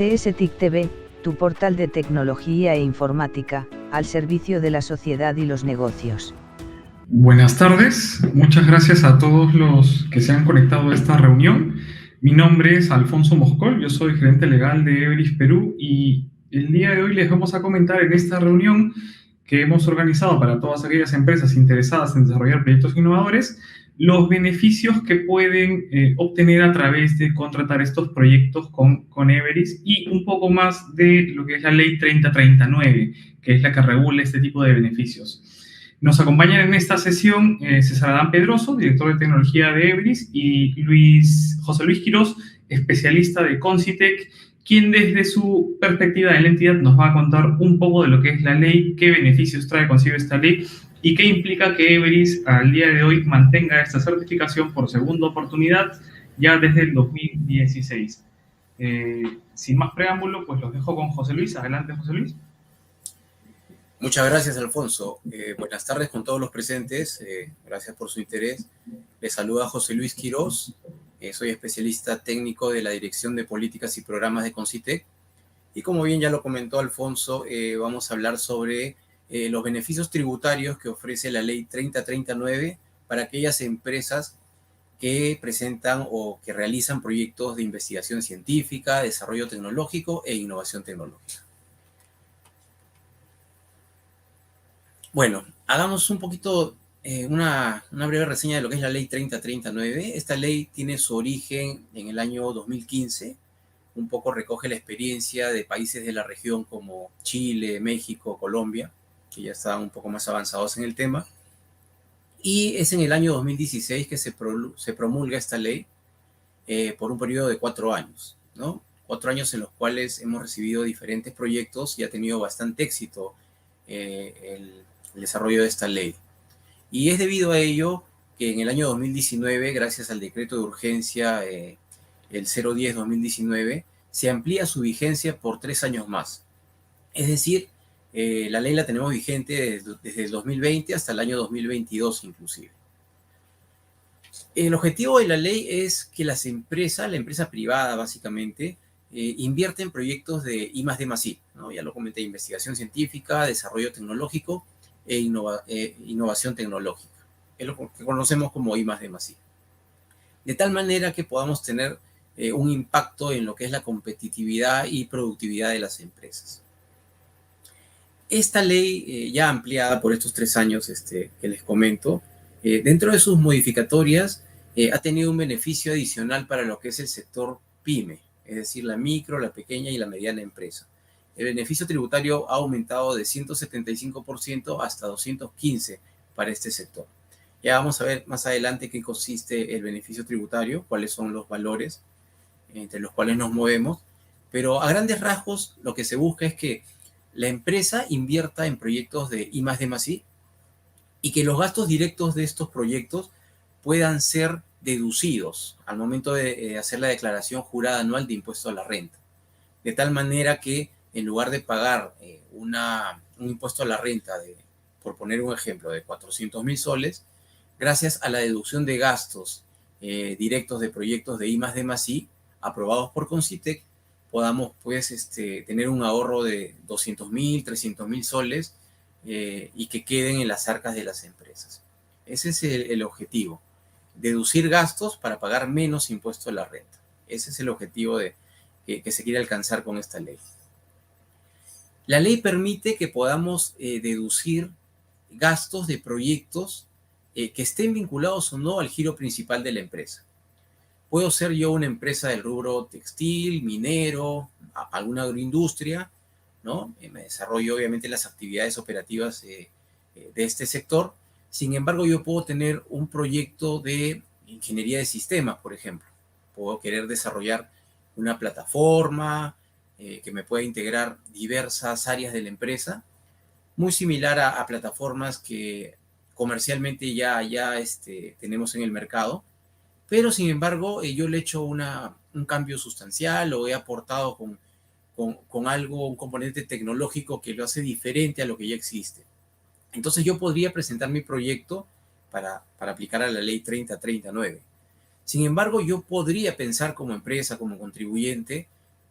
CSTIC TV, tu portal de tecnología e informática, al servicio de la sociedad y los negocios. Buenas tardes, muchas gracias a todos los que se han conectado a esta reunión. Mi nombre es Alfonso Moscol, yo soy gerente legal de Everis Perú y el día de hoy les vamos a comentar en esta reunión que hemos organizado para todas aquellas empresas interesadas en desarrollar proyectos innovadores, los beneficios que pueden obtener a través de contratar estos proyectos con Everis y un poco más de lo que es la Ley 3039, que es la que regula este tipo de beneficios. Nos acompañan en esta sesión César Adán Pedroso, director de tecnología de Everis, y José Luis Quirós, especialista de Concitec, quien desde su perspectiva de la entidad nos va a contar un poco de lo que es la ley, qué beneficios trae consigo esta ley y qué implica que Everis al día de hoy mantenga esta certificación por segunda oportunidad ya desde el 2016. Sin más preámbulo, pues los dejo con José Luis. Adelante, José Luis. Muchas gracias, Alfonso. Buenas tardes con todos los presentes. Gracias por su interés. Les saluda José Luis Quirós. Soy especialista técnico de la Dirección de Políticas y Programas de Concitec. Y como bien ya lo comentó Alfonso, vamos a hablar sobre los beneficios tributarios que ofrece la Ley 3039 para aquellas empresas que presentan o que realizan proyectos de investigación científica, desarrollo tecnológico e innovación tecnológica. Bueno, hagamos un poquito una breve reseña de lo que es la Ley 3039. Esta ley tiene su origen en el año 2015. Un poco recoge la experiencia de países de la región como Chile, México, Colombia, que ya estaban un poco más avanzados en el tema. Y es en el año 2016 que se promulga esta ley por un periodo de 4 años, ¿no? 4 años en los cuales hemos recibido diferentes proyectos y ha tenido bastante éxito el desarrollo de esta ley. Y es debido a ello que en el año 2019, gracias al decreto de urgencia el 010-2019, se amplía su vigencia por 3 años más. Es decir, la ley la tenemos vigente desde el 2020 hasta el año 2022 inclusive. El objetivo de la ley es que la empresa privada básicamente, invierte en proyectos de I+D+I, ¿no? Ya lo comenté, investigación científica, desarrollo tecnológico e innovación tecnológica. Es lo que conocemos como I+D+I. De tal manera que podamos tener un impacto en lo que es la competitividad y productividad de las empresas. Esta ley, ya ampliada por estos 3 años que les comento, dentro de sus modificatorias, ha tenido un beneficio adicional para lo que es el sector PYME, es decir, la micro, la pequeña y la mediana empresa. El beneficio tributario ha aumentado de 175% hasta 215% para este sector. Ya vamos a ver más adelante qué consiste el beneficio tributario, cuáles son los valores entre los cuales nos movemos, pero a grandes rasgos lo que se busca es que la empresa invierta en proyectos de I+D+I y que los gastos directos de estos proyectos puedan ser deducidos al momento de hacer la declaración jurada anual de impuesto a la renta. De tal manera que en lugar de pagar un impuesto a la renta por poner un ejemplo, de 400.000 soles, gracias a la deducción de gastos directos de proyectos de I+D+I aprobados por Concitec, podamos pues tener un ahorro de 200.000, 300.000 soles y que queden en las arcas de las empresas. Ese es el objetivo. Deducir gastos para pagar menos impuesto a la renta. Ese es el objetivo que se quiere alcanzar con esta ley. La ley permite que podamos deducir gastos de proyectos que estén vinculados o no al giro principal de la empresa. Puedo ser yo una empresa del rubro textil, minero, alguna agroindustria, ¿no? Me desarrollo obviamente las actividades operativas de este sector. Sin embargo, yo puedo tener un proyecto de ingeniería de sistemas, por ejemplo. Puedo querer desarrollar una plataforma que me pueda integrar diversas áreas de la empresa, muy similar a plataformas que comercialmente ya tenemos en el mercado, pero sin embargo yo le he hecho un cambio sustancial o he aportado con algo, un componente tecnológico que lo hace diferente a lo que ya existe. Entonces yo podría presentar mi proyecto para aplicar a la ley 3039. Sin embargo, yo podría pensar como empresa, como contribuyente,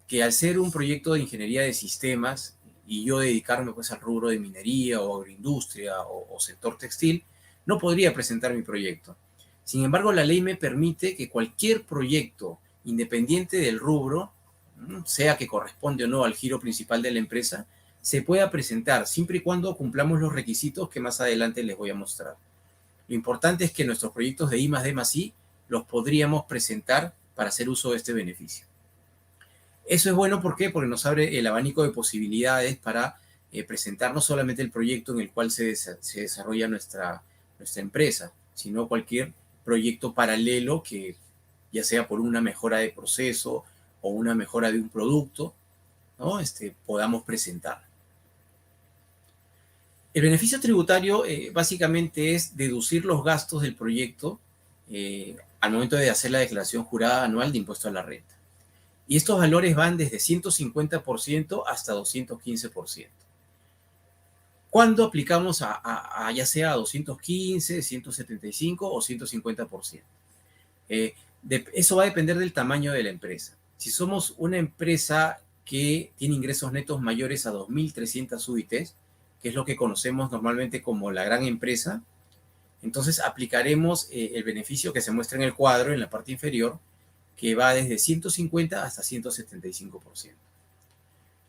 que al ser un proyecto de ingeniería de sistemas y yo dedicarme pues al rubro de minería o agroindustria o sector textil, no podría presentar mi proyecto. Sin embargo, la ley me permite que cualquier proyecto independiente del rubro, sea que corresponde o no al giro principal de la empresa, se pueda presentar siempre y cuando cumplamos los requisitos que más adelante les voy a mostrar. Lo importante es que nuestros proyectos de I+D+I los podríamos presentar para hacer uso de este beneficio. Eso es bueno, ¿por qué? Porque nos abre el abanico de posibilidades para presentar no solamente el proyecto en el cual se desarrolla nuestra empresa, sino cualquier proyecto paralelo que ya sea por una mejora de proceso o una mejora de un producto, ¿no? Podamos presentar. El beneficio tributario básicamente es deducir los gastos del proyecto al momento de hacer la declaración jurada anual de impuesto a la renta. Y estos valores van desde 150% hasta 215%. ¿Cuándo aplicamos ya sea a 215, 175 o 150%? Eso va a depender del tamaño de la empresa. Si somos una empresa que tiene ingresos netos mayores a 2.300 UITs, que es lo que conocemos normalmente como la gran empresa, entonces aplicaremos el beneficio que se muestra en el cuadro en la parte inferior, que va desde 150 hasta 175%.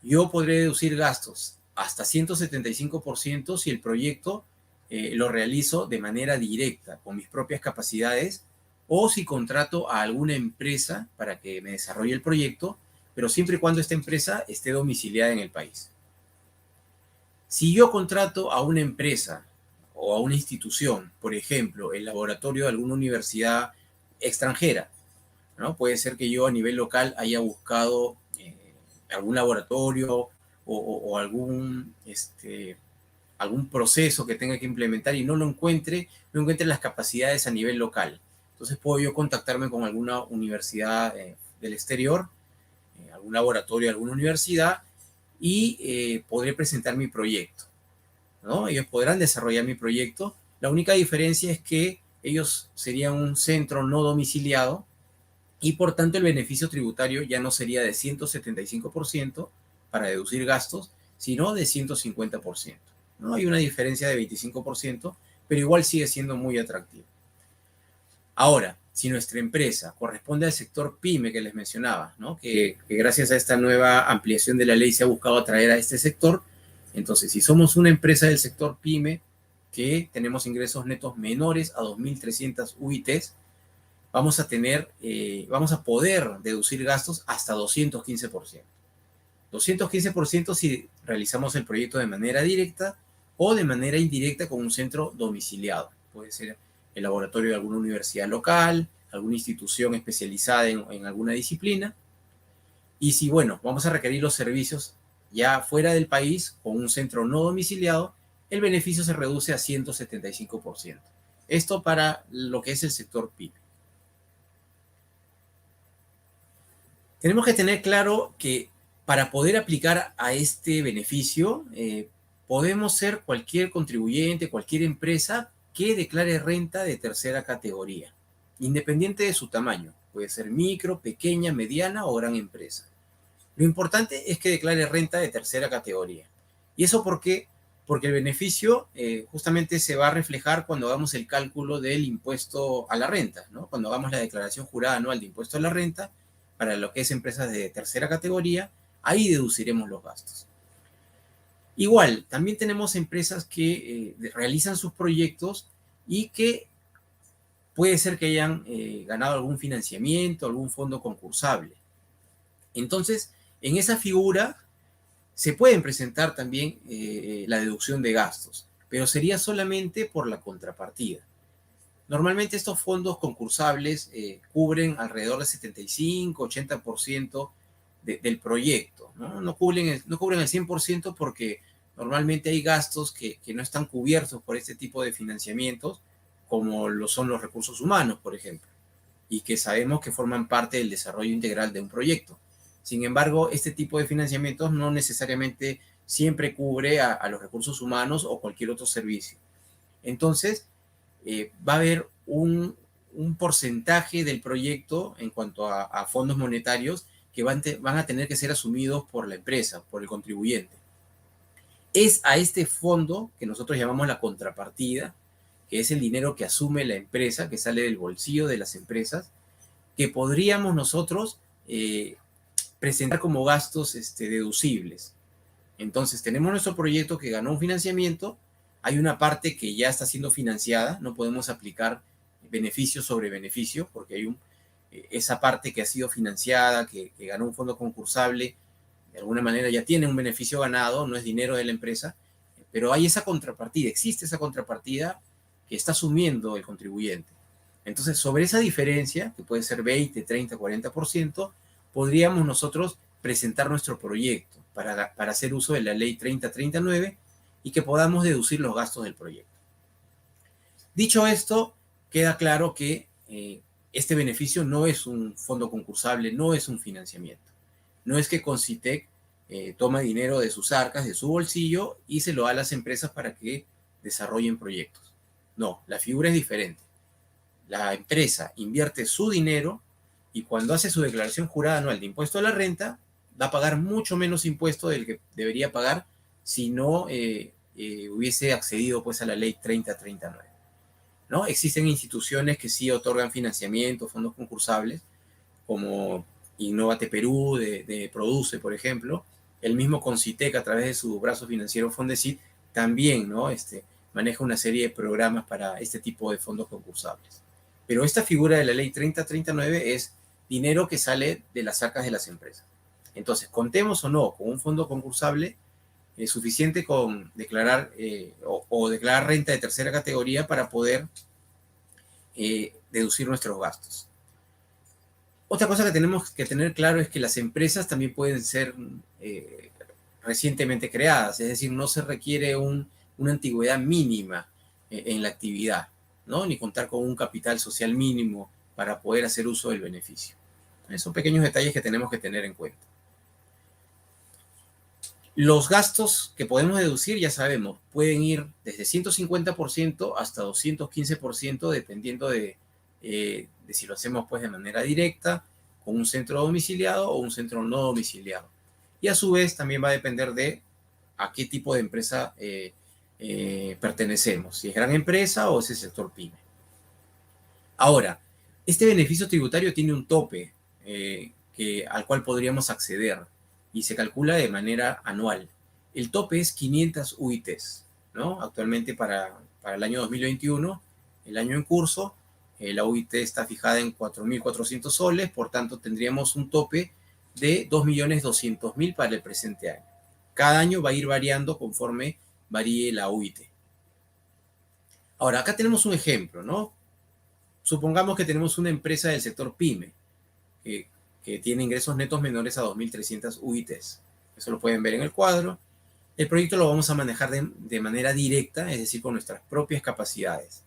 Yo podré deducir gastos hasta 175% si el proyecto lo realizo de manera directa, con mis propias capacidades, o si contrato a alguna empresa para que me desarrolle el proyecto, pero siempre y cuando esta empresa esté domiciliada en el país. Si yo contrato a una empresa o a una institución, por ejemplo, el laboratorio de alguna universidad extranjera, ¿no? Puede ser que yo a nivel local haya buscado algún laboratorio o algún proceso que tenga que implementar y no encuentre las capacidades a nivel local. Entonces puedo yo contactarme con alguna universidad del exterior, algún laboratorio, alguna universidad, y podré presentar mi proyecto, ¿no? Ellos podrán desarrollar mi proyecto. La única diferencia es que ellos serían un centro no domiciliado y por tanto el beneficio tributario ya no sería de 175% para deducir gastos, sino de 150%. ¿No? Hay una diferencia de 25%, pero igual sigue siendo muy atractivo. Ahora, si nuestra empresa corresponde al sector PYME que les mencionaba, ¿no? que gracias a esta nueva ampliación de la ley se ha buscado atraer a este sector, entonces si somos una empresa del sector PYME que tenemos ingresos netos menores a 2.300 UITs, vamos a poder deducir gastos hasta 215%. 215% si realizamos el proyecto de manera directa o de manera indirecta con un centro domiciliado. Puede ser el laboratorio de alguna universidad local, alguna institución especializada en alguna disciplina. Y si, vamos a requerir los servicios ya fuera del país con un centro no domiciliado, el beneficio se reduce a 175%. Esto para lo que es el sector PYME. Tenemos que tener claro que para poder aplicar a este beneficio, podemos ser cualquier contribuyente, cualquier empresa que declare renta de tercera categoría, independiente de su tamaño. Puede ser micro, pequeña, mediana o gran empresa. Lo importante es que declare renta de tercera categoría. ¿Y eso por qué? Porque el beneficio justamente se va a reflejar cuando hagamos el cálculo del impuesto a la renta, ¿no? Cuando hagamos la declaración jurada anual de impuesto a la renta, para lo que es empresas de tercera categoría, ahí deduciremos los gastos. Igual, también tenemos empresas que realizan sus proyectos y que puede ser que hayan ganado algún financiamiento, algún fondo concursable. Entonces, en esa figura se pueden presentar también la deducción de gastos, pero sería solamente por la contrapartida. Normalmente estos fondos concursables cubren alrededor del 75-80% del proyecto, ¿no? No cubren el 100% porque normalmente hay gastos que no están cubiertos por este tipo de financiamientos, como lo son los recursos humanos, por ejemplo, y que sabemos que forman parte del desarrollo integral de un proyecto. Sin embargo, este tipo de financiamientos no necesariamente siempre cubre a los recursos humanos o cualquier otro servicio. Entonces, va a haber un porcentaje del proyecto en cuanto a fondos monetarios que van a tener que ser asumidos por la empresa, por el contribuyente. Es a este fondo que nosotros llamamos la contrapartida, que es el dinero que asume la empresa, que sale del bolsillo de las empresas, que podríamos nosotros presentar como gastos deducibles. Entonces, tenemos nuestro proyecto que ganó un financiamiento, hay una parte que ya está siendo financiada, no podemos aplicar beneficio sobre beneficio, porque hay esa parte que ha sido financiada, que ganó un fondo concursable, de alguna manera ya tiene un beneficio ganado, no es dinero de la empresa, pero hay esa contrapartida, existe esa contrapartida que está asumiendo el contribuyente. Entonces, sobre esa diferencia, que puede ser 20, 30, 40%, podríamos nosotros presentar nuestro proyecto para hacer uso de la ley 3039 y que podamos deducir los gastos del proyecto. Dicho esto, queda claro que este beneficio no es un fondo concursable, no es un financiamiento. No es que Concitec toma dinero de sus arcas, de su bolsillo, y se lo da a las empresas para que desarrollen proyectos. No, la figura es diferente. La empresa invierte su dinero y cuando hace su declaración jurada anual de impuesto a la renta, va a pagar mucho menos impuesto del que debería pagar si no hubiese accedido pues, a la ley 3039. ¿No? Existen instituciones que sí otorgan financiamiento, fondos concursables, como Innovate Perú, de Produce, por ejemplo. El mismo Concitec, a través de su brazo financiero Fondesit, también, ¿no? Maneja una serie de programas para este tipo de fondos concursables. Pero esta figura de la ley 3039 es dinero que sale de las arcas de las empresas. Entonces, contemos o no con un fondo concursable, es suficiente con declarar o declarar renta de tercera categoría para poder deducir nuestros gastos. Otra cosa que tenemos que tener claro es que las empresas también pueden ser recientemente creadas, es decir, no se requiere una antigüedad mínima en la actividad, ¿no? Ni contar con un capital social mínimo para poder hacer uso del beneficio. Son pequeños detalles que tenemos que tener en cuenta. Los gastos que podemos deducir, ya sabemos, pueden ir desde 150% hasta 215%, dependiendo de si lo hacemos pues, de manera directa, con un centro domiciliado o un centro no domiciliado. Y a su vez también va a depender de a qué tipo de empresa pertenecemos, si es gran empresa o es el sector pyme. Ahora, este beneficio tributario tiene un tope al cual podríamos acceder y se calcula de manera anual. El tope es 500 UITs, ¿no? Actualmente para el año 2021, el año en curso, la UIT está fijada en 4.400 soles, por tanto tendríamos un tope de 2.200.000 para el presente año. Cada año va a ir variando conforme varíe la UIT. Ahora, acá tenemos un ejemplo, ¿no? Supongamos que tenemos una empresa del sector PYME, que tiene ingresos netos menores a 2.300 UITs. Eso lo pueden ver en el cuadro. El proyecto lo vamos a manejar de manera directa, es decir, con nuestras propias capacidades.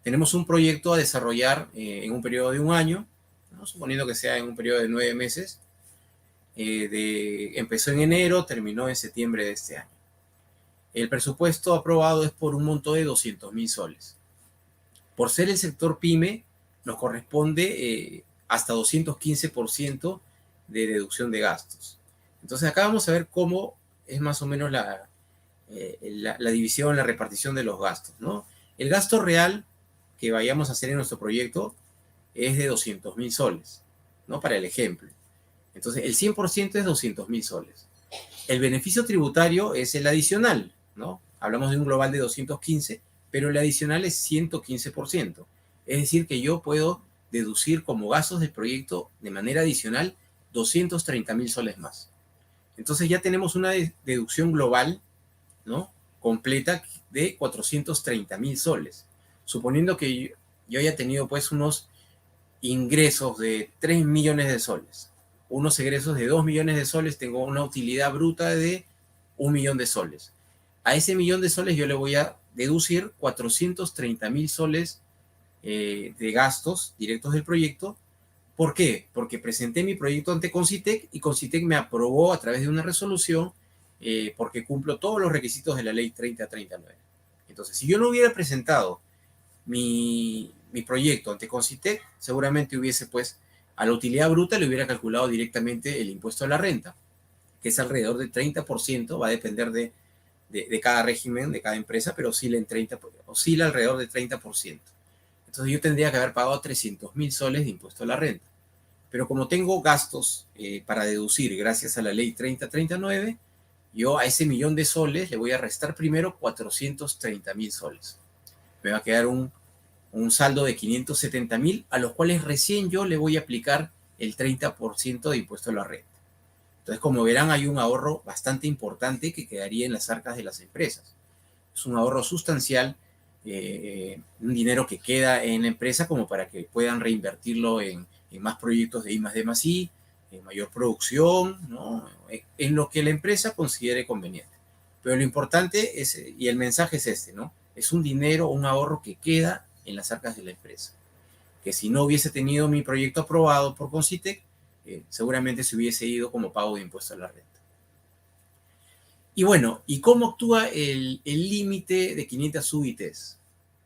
Tenemos un proyecto a desarrollar en un periodo de un año, ¿no? Suponiendo que sea en un periodo de 9 meses. Empezó en enero, terminó en septiembre de este año. El presupuesto aprobado es por un monto de 200.000 soles. Por ser el sector PYME, nos corresponde hasta 215% de deducción de gastos. Entonces acá vamos a ver cómo es más o menos la división, la repartición de los gastos, ¿no? El gasto real que vayamos a hacer en nuestro proyecto es de 200.000 soles, ¿no? Para el ejemplo. Entonces el 100% es 200.000 soles. El beneficio tributario es el adicional, ¿no? Hablamos de un global de 215, pero el adicional es 115%. Es decir, que yo puedo deducir como gastos del proyecto de manera adicional 230.000 soles más. Entonces ya tenemos una deducción global, ¿no? Completa de 430.000 soles. Suponiendo que yo haya tenido pues unos ingresos de 3 millones de soles, unos egresos de 2 millones de soles, tengo una utilidad bruta de 1 millón de soles. A ese millón de soles yo le voy a deducir 430.000 soles de gastos directos del proyecto. ¿Por qué? Porque presenté mi proyecto ante Concitec y Concitec me aprobó a través de una resolución porque cumplo todos los requisitos de la ley 3039. Entonces, si yo no hubiera presentado mi proyecto ante Concitec, seguramente hubiese pues A la utilidad bruta le hubiera calculado directamente el impuesto a la renta, que es alrededor del 30%, va a depender de cada régimen, de cada empresa, pero oscila alrededor del 30%. Entonces yo tendría que haber pagado 300.000 soles de impuesto a la renta. Pero como tengo gastos para deducir gracias a la ley 3039, yo a ese 1.000.000 de soles le voy a restar primero 430.000 soles. Me va a quedar un saldo de 570.000, a los cuales recién yo le voy a aplicar el 30% de impuesto a la renta. Entonces, como verán, hay un ahorro bastante importante que quedaría en las arcas de las empresas. Es un ahorro sustancial, un dinero que queda en la empresa como para que puedan reinvertirlo en más proyectos de I+D+I, en mayor producción, ¿no? En lo que la empresa considere conveniente. Pero lo importante es, y el mensaje es este, ¿no? Es un dinero, un ahorro que queda en las arcas de la empresa. Que si no hubiese tenido mi proyecto aprobado por Concitec, seguramente se hubiese ido como pago de impuesto a la renta. Y bueno, ¿y cómo actúa el límite de 500 UITs?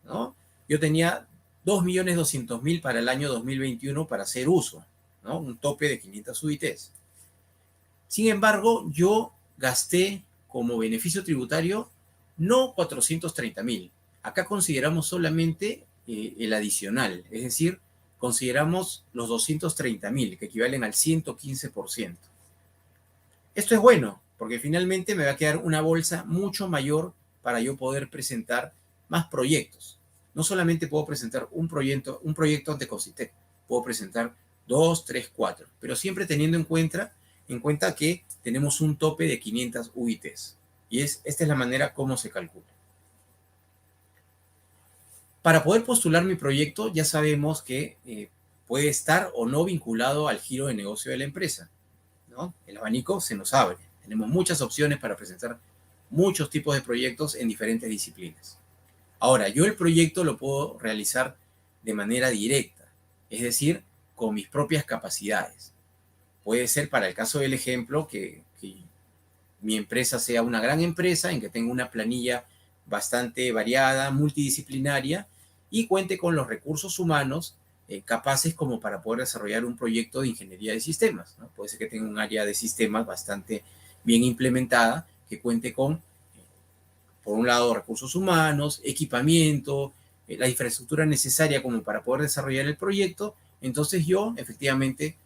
¿No? Yo tenía 2.200.000 para el año 2021 para hacer uso, ¿no? Un tope de 500 UITs. Sin embargo, yo gasté como beneficio tributario no 430.000. Acá consideramos solamente el adicional, es decir, consideramos los 230.000, que equivalen al 115%. Esto es bueno, porque finalmente me va a quedar una bolsa mucho mayor para yo poder presentar más proyectos. No solamente puedo presentar un proyecto ante Concitec, puedo presentar 2, 3, 4, pero siempre teniendo en cuenta que tenemos un tope de 500 UITs. Y esta es la manera como se calcula. Para poder postular mi proyecto, ya sabemos que puede estar o no vinculado al giro de negocio de la empresa, ¿no? El abanico se nos abre. Tenemos muchas opciones para presentar muchos tipos de proyectos en diferentes disciplinas. Ahora, yo el proyecto lo puedo realizar de manera directa, es decir, con mis propias capacidades. Puede ser, para el caso del ejemplo, que mi empresa sea una gran empresa en que tenga una planilla bastante variada, multidisciplinaria, y cuente con los recursos humanos capaces como para poder desarrollar un proyecto de ingeniería de sistemas, ¿no? Puede ser que tenga un área de sistemas bastante bien implementada, que cuente con, por un lado, recursos humanos, equipamiento, la infraestructura necesaria como para poder desarrollar el proyecto. Entonces yo, efectivamente,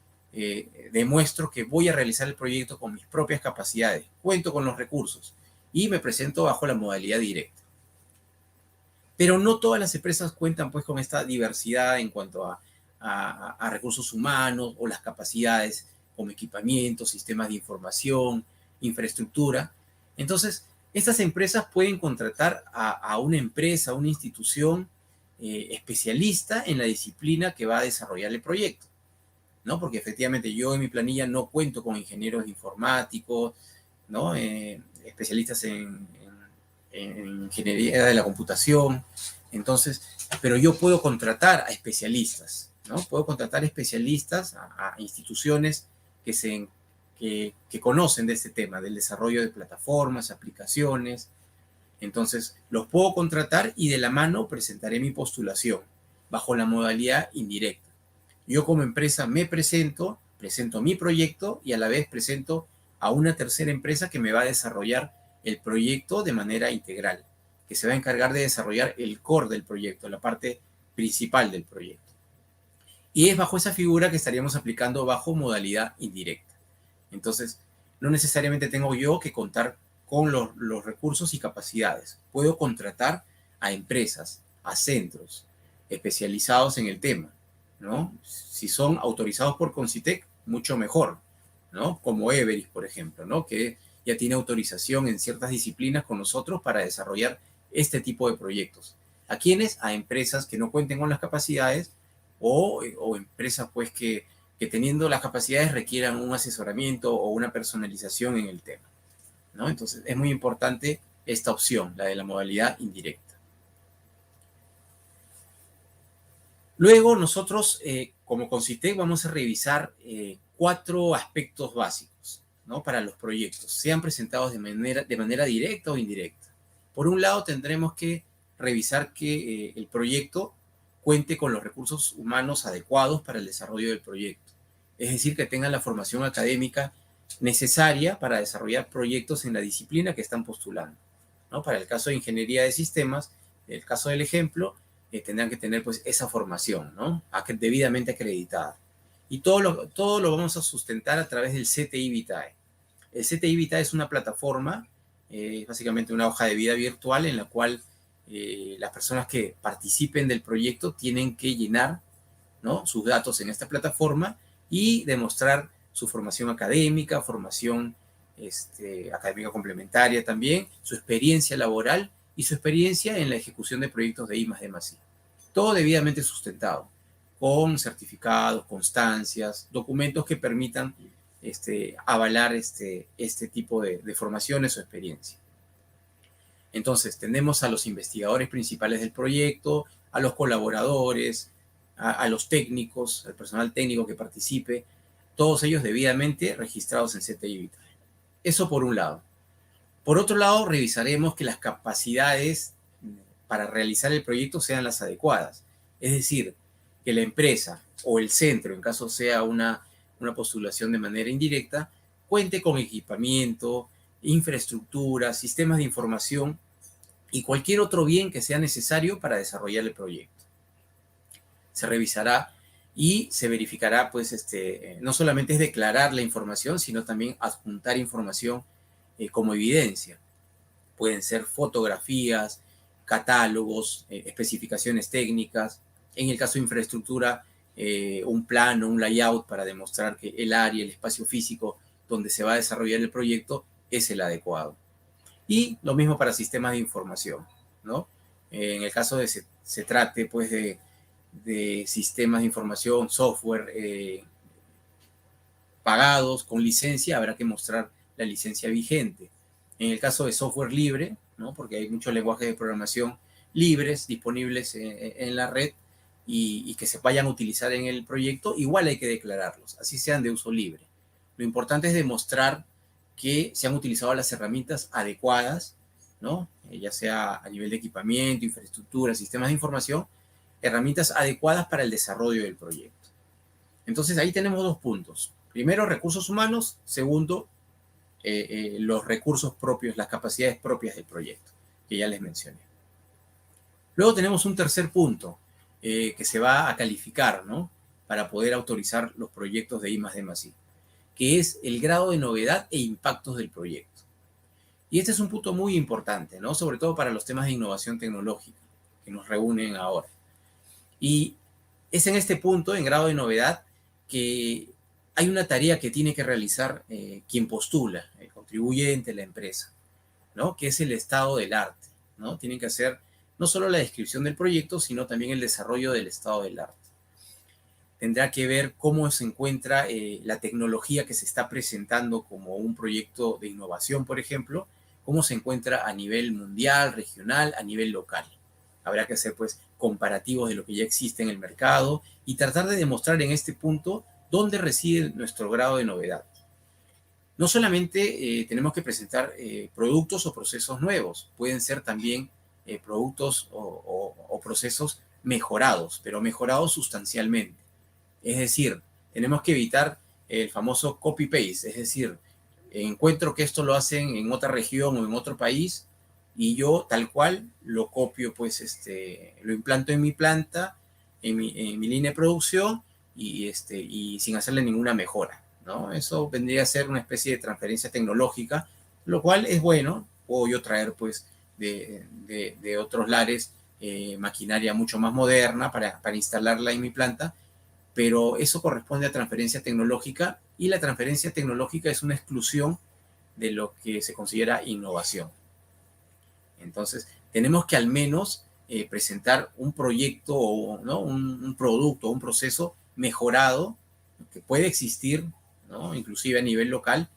demuestro que voy a realizar el proyecto con mis propias capacidades, cuento con los recursos y me presento bajo la modalidad directa. Pero no todas las empresas cuentan pues con esta diversidad en cuanto a recursos humanos o las capacidades como equipamiento, sistemas de información, infraestructura. Entonces, estas empresas pueden contratar a una empresa, a una institución especialista en la disciplina que va a desarrollar el proyecto, ¿no? Porque efectivamente yo en mi planilla no cuento con ingenieros informáticos, ¿no? Especialistas en ingeniería de la computación. Entonces, pero yo puedo contratar a especialistas, ¿no? Puedo contratar especialistas a instituciones que conocen de este tema, del desarrollo de plataformas, aplicaciones. Entonces, los puedo contratar y de la mano presentaré mi postulación bajo la modalidad indirecta. Yo como empresa me presento mi proyecto y a la vez presento a una tercera empresa que me va a desarrollar el proyecto de manera integral, que se va a encargar de desarrollar el core del proyecto, la parte principal del proyecto. Y es bajo esa figura que estaríamos aplicando bajo modalidad indirecta. Entonces, no necesariamente tengo yo que contar con los recursos y capacidades. Puedo contratar a empresas, a centros especializados en el tema, ¿no? Si son autorizados por Concitec, mucho mejor, ¿no? Como Everis, por ejemplo, ¿no? Que ya tiene autorización en ciertas disciplinas con nosotros para desarrollar este tipo de proyectos. ¿A quiénes? A empresas que no cuenten con las capacidades o empresas pues que teniendo las capacidades requieran un asesoramiento o una personalización en el tema, ¿no? Entonces es muy importante esta opción, la de la modalidad indirecta. Luego nosotros, como Concitec, vamos a revisar 4 aspectos básicos, ¿no? Para los proyectos, sean presentados de manera directa o indirecta. Por un lado, tendremos que revisar que el proyecto cuente con los recursos humanos adecuados para el desarrollo del proyecto. es decir, que tengan la formación académica necesaria para desarrollar proyectos en la disciplina que están postulando, ¿no? Para el caso de ingeniería de sistemas, el caso del ejemplo, tendrán que tener pues esa formación, ¿no? Debidamente acreditada. Y todo lo vamos a sustentar a través del CTI Vitae. El CTI Vitae es una plataforma, básicamente una hoja de vida virtual en la cual las personas que participen del proyecto tienen que llenar, ¿no?, sus datos en esta plataforma y demostrar su formación académica, formación académica complementaria también, su experiencia laboral y su experiencia en la ejecución de proyectos de I+D+I. Todo debidamente sustentado, con certificados, constancias, documentos que permitan avalar este tipo de formaciones o experiencia. Entonces, tenemos a los investigadores principales del proyecto, a los colaboradores, a los técnicos, al personal técnico que participe, todos ellos debidamente registrados en CTI Vitae. Eso por un lado. Por otro lado, revisaremos que las capacidades para realizar el proyecto sean las adecuadas. Es decir, que la empresa o el centro, en caso sea una postulación de manera indirecta, cuente con equipamiento, infraestructura, sistemas de información y cualquier otro bien que sea necesario para desarrollar el proyecto. Se revisará y se verificará, pues, no solamente es declarar la información, sino también adjuntar información como evidencia. Pueden ser fotografías, catálogos, especificaciones técnicas. En el caso de infraestructura, un plano, un layout para demostrar que el área, el espacio físico donde se va a desarrollar el proyecto es el adecuado. Y lo mismo para sistemas de información, ¿no? En el caso de se trate, pues, de sistemas de información, software pagados con licencia, habrá que mostrar la licencia vigente. En el caso de software libre, ¿no?, porque hay muchos lenguajes de programación libres disponibles en la red y que se vayan a utilizar en el proyecto, igual hay que declararlos, así sean de uso libre. Lo importante es demostrar que se han utilizado las herramientas adecuadas, ¿no?, ya sea a nivel de equipamiento, infraestructura, sistemas de información, herramientas adecuadas para el desarrollo del proyecto. Entonces, ahí tenemos dos puntos. Primero, recursos humanos. Segundo, los recursos propios, las capacidades propias del proyecto, que ya les mencioné. Luego tenemos un tercer punto que se va a calificar, ¿no?, para poder autorizar los proyectos de I+D+I, que es el grado de novedad e impactos del proyecto. Y este es un punto muy importante, ¿no?, sobre todo para los temas de innovación tecnológica que nos reúnen ahora. Y es en este punto, en grado de novedad, que hay una tarea que tiene que realizar quien postula, el contribuyente, la empresa, ¿no?, que es el estado del arte, ¿no? Tienen que hacer no solo la descripción del proyecto, sino también el desarrollo del estado del arte. Tendrá que ver cómo se encuentra la tecnología que se está presentando como un proyecto de innovación, por ejemplo, cómo se encuentra a nivel mundial, regional, a nivel local. Habrá que hacer, pues, comparativos de lo que ya existe en el mercado y tratar de demostrar en este punto dónde reside nuestro grado de novedad. No solamente tenemos que presentar productos o procesos nuevos, pueden ser también productos o procesos mejorados, pero mejorados sustancialmente. Es decir, tenemos que evitar el famoso copy-paste, es decir, encuentro que esto lo hacen en otra región o en otro país y yo tal cual lo copio, pues lo implanto en mi planta, en mi línea de producción y sin hacerle ninguna mejora, ¿no? Eso vendría a ser una especie de transferencia tecnológica, lo cual es bueno. Puedo yo traer, pues, de otros lares maquinaria mucho más moderna para instalarla en mi planta, pero eso corresponde a transferencia tecnológica y la transferencia tecnológica es una exclusión de lo que se considera innovación. Entonces, tenemos que al menos presentar un proyecto, ¿no?, un producto, un proceso mejorado, que puede existir, ¿no?, inclusive a nivel local,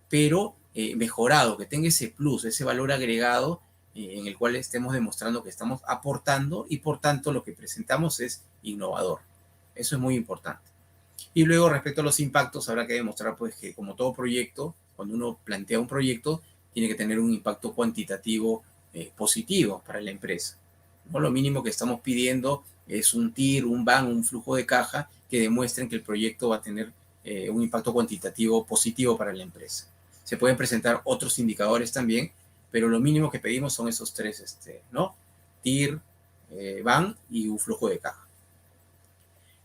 pero mejorado, que tenga ese plus, ese valor agregado en el cual estemos demostrando que estamos aportando y por tanto lo que presentamos es innovador. Eso es muy importante. Y luego, respecto a los impactos, habrá que demostrar, pues, que como todo proyecto, cuando uno plantea un proyecto, tiene que tener un impacto cuantitativo positivo para la empresa, ¿no? Lo mínimo que estamos pidiendo es un TIR, un BAN, un flujo de caja que demuestren que el proyecto va a tener un impacto cuantitativo positivo para la empresa. Se pueden presentar otros indicadores también, pero lo mínimo que pedimos son esos tres, ¿no? TIR, BAN y un flujo de caja.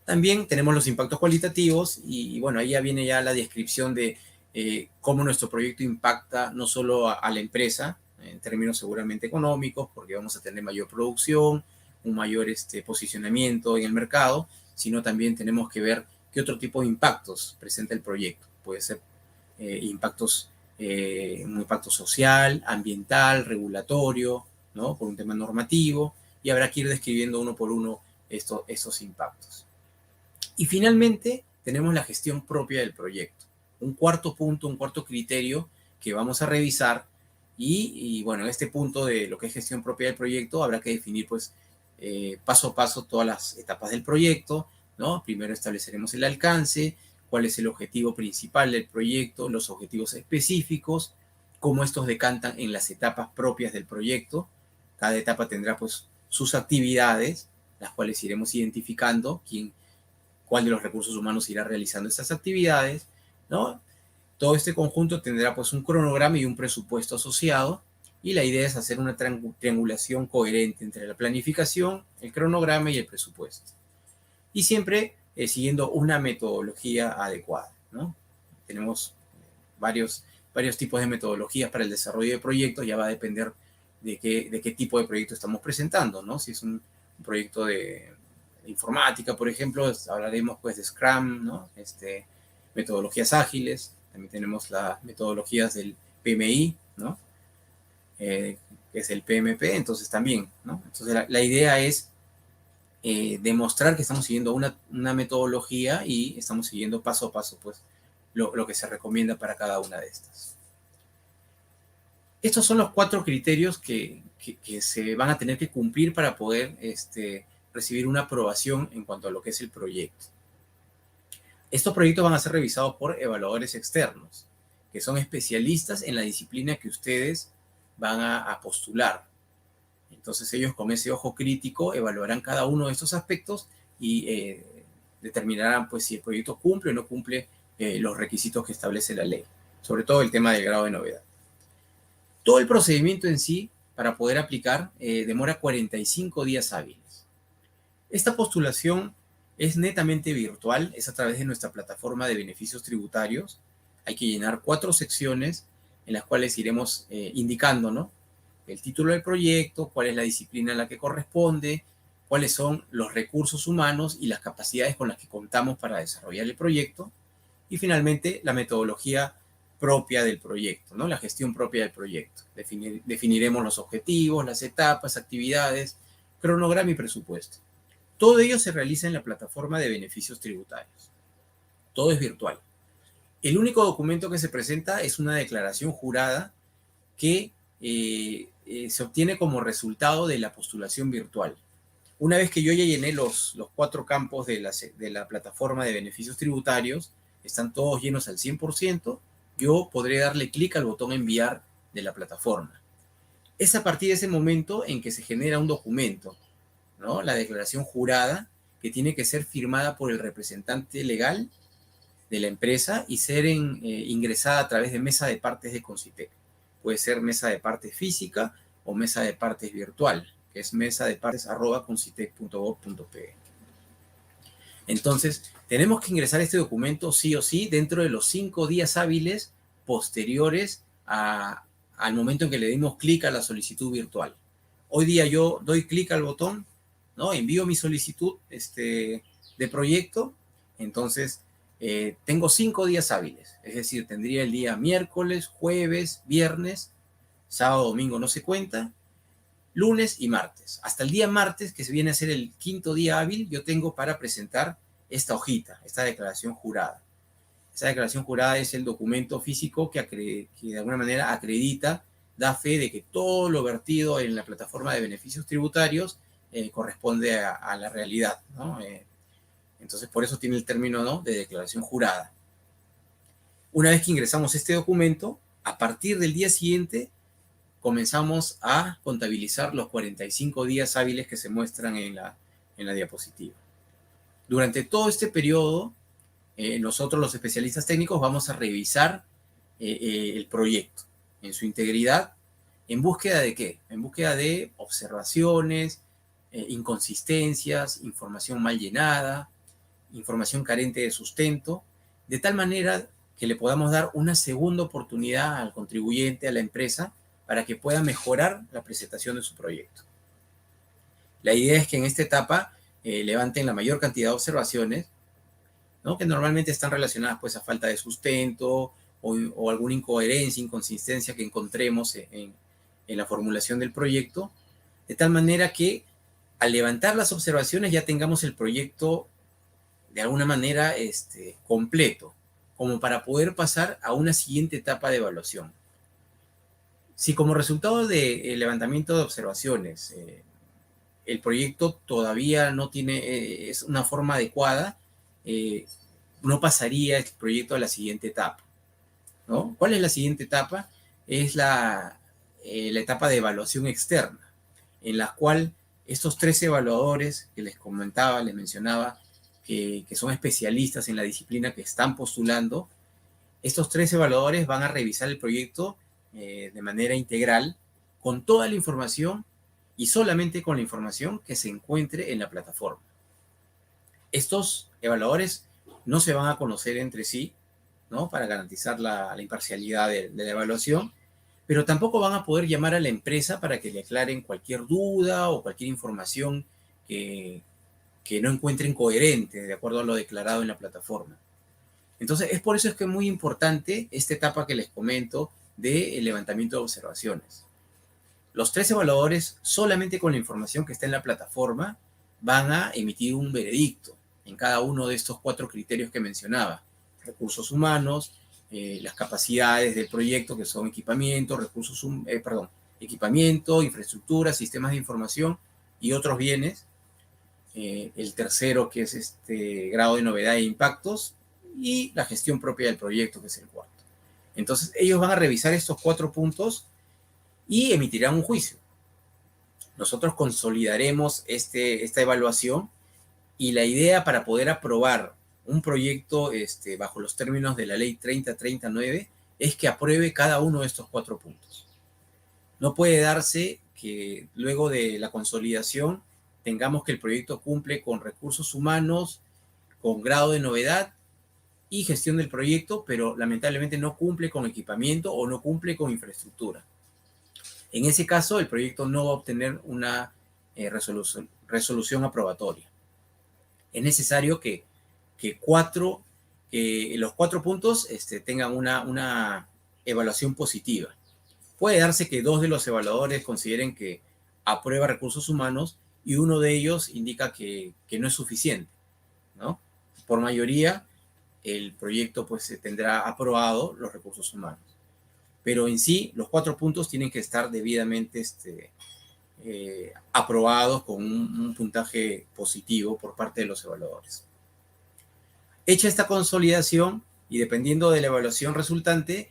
También tenemos los impactos cualitativos y bueno, ahí ya viene ya la descripción de cómo nuestro proyecto impacta no solo a la empresa, en términos seguramente económicos, porque vamos a tener mayor producción, un mayor posicionamiento en el mercado, sino también tenemos que ver qué otro tipo de impactos presenta el proyecto. Puede ser un impacto social, ambiental, regulatorio, ¿no? Por un tema normativo, y habrá que ir describiendo uno por uno estos impactos. Y finalmente tenemos la gestión propia del proyecto. Un cuarto punto, un cuarto criterio que vamos a revisar y bueno, en este punto de lo que es gestión propia del proyecto habrá que definir pues paso a paso todas las etapas del proyecto, ¿no? Primero estableceremos el alcance, cuál es el objetivo principal del proyecto, los objetivos específicos, cómo estos decantan en las etapas propias del proyecto. Cada etapa tendrá pues sus actividades, las cuales iremos identificando, cuál de los recursos humanos irá realizando estas actividades, ¿no? Todo este conjunto tendrá pues un cronograma y un presupuesto asociado, y la idea es hacer una triangulación coherente entre la planificación, el cronograma y el presupuesto. Y siempre siguiendo una metodología adecuada, ¿no? Tenemos varios tipos de metodologías para el desarrollo de proyectos, ya va a depender de qué tipo de proyecto estamos presentando, ¿no? Si es un proyecto de informática, por ejemplo, hablaremos pues de Scrum, ¿no? Metodologías ágiles, también tenemos las metodologías del PMI, ¿no? Que es el PMP, entonces también, ¿no? Entonces la idea es demostrar que estamos siguiendo una metodología y estamos siguiendo paso a paso, pues, lo que se recomienda para cada una de estas. Estos son los 4 criterios que se van a tener que cumplir para poder recibir una aprobación en cuanto a lo que es el proyecto. Estos proyectos van a ser revisados por evaluadores externos, que son especialistas en la disciplina que ustedes van a postular. Entonces ellos con ese ojo crítico evaluarán cada uno de estos aspectos y determinarán pues si el proyecto cumple o no cumple los requisitos que establece la ley, sobre todo el tema del grado de novedad. Todo el procedimiento en sí, para poder aplicar, demora 45 días hábiles. Esta postulación es netamente virtual, es a través de nuestra plataforma de beneficios tributarios. Hay que llenar 4 secciones en las cuales iremos indicando, ¿no? El título del proyecto, cuál es la disciplina a la que corresponde, cuáles son los recursos humanos y las capacidades con las que contamos para desarrollar el proyecto, y finalmente la metodología propia del proyecto, ¿no? La gestión propia del proyecto. Definiremos los objetivos, las etapas, actividades, cronograma y presupuesto. Todo ello se realiza en la plataforma de beneficios tributarios. Todo es virtual. El único documento que se presenta es una declaración jurada que se obtiene como resultado de la postulación virtual. Una vez que yo ya llené los 4 campos de la plataforma de beneficios tributarios, están todos llenos al 100%, yo podré darle clic al botón enviar de la plataforma. Es a partir de ese momento en que se genera un documento, ¿no? La declaración jurada, que tiene que ser firmada por el representante legal de la empresa y ser ingresada a través de mesa de partes de Concitec. Puede ser mesa de partes física o mesa de partes virtual, que es mesadepartes@concitec.gov.pe. Entonces, tenemos que ingresar este documento sí o sí dentro de los 5 días hábiles posteriores al momento en que le dimos clic a la solicitud virtual. Hoy día yo doy clic al botón, ¿no? Envío mi solicitud de proyecto, entonces tengo 5 días hábiles, es decir, tendría el día miércoles, jueves, viernes, sábado, domingo no se cuenta, lunes y martes. Hasta el día martes, que se viene a ser el 5.º día hábil, yo tengo para presentar esta hojita, esta declaración jurada. Esa declaración jurada es el documento físico que de alguna manera acredita, da fe de que todo lo vertido en la plataforma de beneficios tributarios corresponde a la realidad, ¿no? Entonces, por eso tiene el término, ¿no?, de declaración jurada. Una vez que ingresamos este documento, a partir del día siguiente, comenzamos a contabilizar los 45 días hábiles que se muestran en la diapositiva. Durante todo este periodo, nosotros los especialistas técnicos vamos a revisar el proyecto en su integridad. ¿En búsqueda de qué? En búsqueda de observaciones, inconsistencias, información mal llenada, información carente de sustento, de tal manera que le podamos dar una segunda oportunidad al contribuyente, a la empresa, para que pueda mejorar la presentación de su proyecto. La idea es que en esta etapa levanten la mayor cantidad de observaciones, ¿no?, que normalmente están relacionadas pues a falta de sustento o alguna incoherencia, inconsistencia que encontremos en la formulación del proyecto, de tal manera que al levantar las observaciones ya tengamos el proyecto de alguna manera completo, como para poder pasar a una siguiente etapa de evaluación. Si como resultado del levantamiento de observaciones el proyecto todavía no tiene es una forma adecuada, no pasaría el proyecto a la siguiente etapa, ¿no? ¿Cuál es la siguiente etapa? Es la etapa de evaluación externa, en la cual estos 3 evaluadores que les comentaba, les mencionaba, que son especialistas en la disciplina que están postulando, estos 3 evaluadores van a revisar el proyecto de manera integral, con toda la información y solamente con la información que se encuentre en la plataforma. Estos evaluadores no se van a conocer entre sí, ¿no?, para garantizar la imparcialidad de la evaluación, pero tampoco van a poder llamar a la empresa para que le aclaren cualquier duda o cualquier información que no encuentren coherente de acuerdo a lo declarado en la plataforma. Entonces, es por eso que es muy importante esta etapa que les comento del levantamiento de observaciones. Los 3 evaluadores, solamente con la información que está en la plataforma, van a emitir un veredicto en cada uno de estos 4 criterios que mencionaba: recursos humanos, las capacidades del proyecto, que son equipamiento, equipamiento, infraestructura, sistemas de información y otros bienes. El tercero, que es grado de novedad e impactos, y la gestión propia del proyecto, que es el cuarto. Entonces, ellos van a revisar estos 4 puntos y emitirán un juicio. Nosotros consolidaremos esta evaluación, y la idea para poder aprobar un proyecto bajo los términos de la ley 3039 es que apruebe cada uno de estos 4 puntos. No puede darse que luego de la consolidación tengamos que el proyecto cumple con recursos humanos, con grado de novedad y gestión del proyecto, pero lamentablemente no cumple con equipamiento o no cumple con infraestructura. En ese caso, el proyecto no va a obtener una resolución aprobatoria. Es necesario que los 4 puntos tengan una evaluación positiva. Puede darse que 2 de los evaluadores consideren que aprueba recursos humanos y uno de ellos indica que no es suficiente, ¿no? Por mayoría, el proyecto pues se tendrá aprobado los recursos humanos. Pero en sí, los 4 puntos tienen que estar debidamente aprobados con un puntaje positivo por parte de los evaluadores. Hecha esta consolidación y dependiendo de la evaluación resultante,